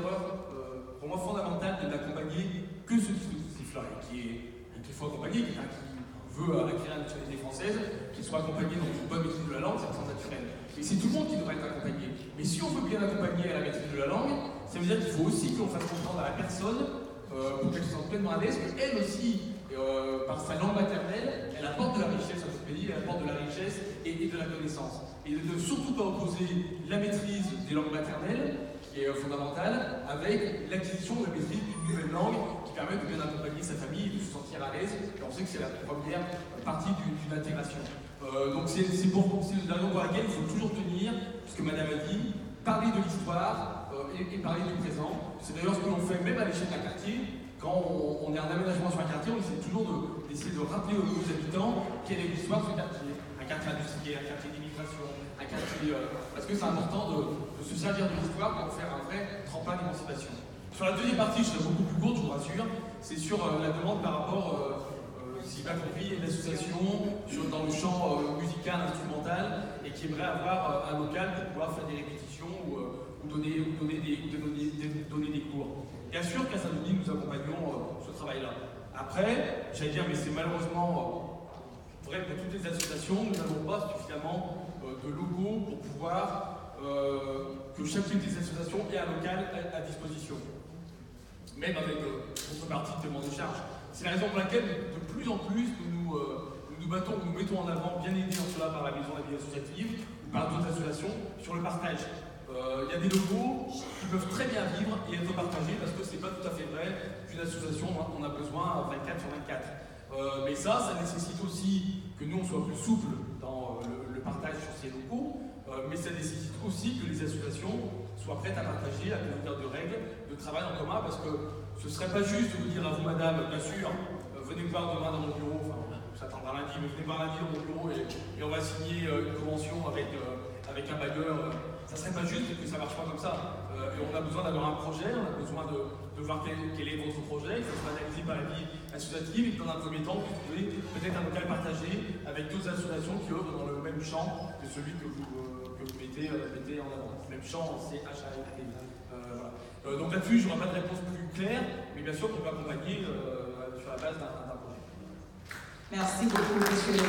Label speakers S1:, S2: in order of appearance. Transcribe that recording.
S1: erreur, pour moi, fondamentale de n'accompagner que ce dispositif-là, et qu'il faut accompagner, quelqu'un qui veut acquérir la nationalité française, qu'il soit accompagné dans une bonne maîtrise de la langue, c'est très naturel. Et c'est tout le monde qui devrait être accompagné. Mais si on veut bien accompagner à la maîtrise de la langue, ça veut dire qu'il faut aussi qu'on fasse comprendre à la personne, pour qu'elle se sente pleinement à l'aise, qu'elle aussi, par sa langue maternelle, elle apporte de la richesse à notre pays, elle apporte de la richesse et de la connaissance. Et de ne surtout pas opposer la maîtrise des langues maternelles, qui est fondamentale, avec l'acquisition de la maîtrise d'une nouvelle langue qui permet de bien accompagner sa famille et de se sentir à l'aise. Et on sait que c'est la première partie d'une intégration. Donc c'est la raison pour laquelle il faut toujours tenir, puisque Madame a dit, parler de l'histoire et parler du présent. C'est d'ailleurs ce que l'on fait même à l'échelle d'un quartier. Quand on est en aménagement sur un quartier, on essaie toujours d'essayer de rappeler aux habitants quelle est l'histoire de ce quartier. Un quartier industriel, un quartier d'immigration, un quartier... parce que c'est important de se servir de l'histoire pour faire un vrai tremplin d'émancipation. Sur la deuxième partie, je serai beaucoup plus courte, je vous rassure, c'est sur la demande par rapport, si j'ai bien compris, une association dans le champ musical, instrumental, et qui aimerait avoir un local pour pouvoir faire des répétitions ou donner des cours. Bien sûr qu'à Saint-Denis, nous accompagnons ce travail-là. Après, j'allais dire, mais c'est malheureusement vrai pour toutes les associations, nous n'avons pas suffisamment de locaux pour pouvoir que chacune des associations ait un local à disposition. Même avec notre partie de demande de charge. C'est la raison pour laquelle, de plus en plus, nous mettons en avant, bien aidés en cela par la Maison de la vie associative ou par d'autres associations, sur le partage. Il y a des locaux qui peuvent très bien vivre et être partagés parce que c'est pas tout à fait vrai qu'une association on a besoin 24 sur 24. Mais ça nécessite aussi que nous on soit plus souple dans le partage sur ces locaux, mais ça nécessite aussi que les associations soient prêtes à partager, à devenir de règles de travail en commun, parce que ce ne serait pas juste de vous dire à vous, madame, bien sûr, venez me voir demain dans mon bureau, enfin, ça attendra lundi, mais venez voir lundi dans mon bureau et on va signer une convention avec un bailleur. Ça ne serait pas juste que ça ne marche pas comme ça. Et on a besoin d'avoir un projet, on a besoin de voir quel est votre projet, il faut se analyser par la vie associative, et dans un premier temps, vous trouvez peut-être un local partagé avec d'autres associations qui œuvrent dans le même champ que celui que vous mettez en avant. Le même champ, c'est HALT. Voilà. Donc là-dessus, je n'aurai pas de réponse plus claire, mais bien sûr qu'on peut accompagner sur la base d'un projet.
S2: Merci beaucoup, monsieur.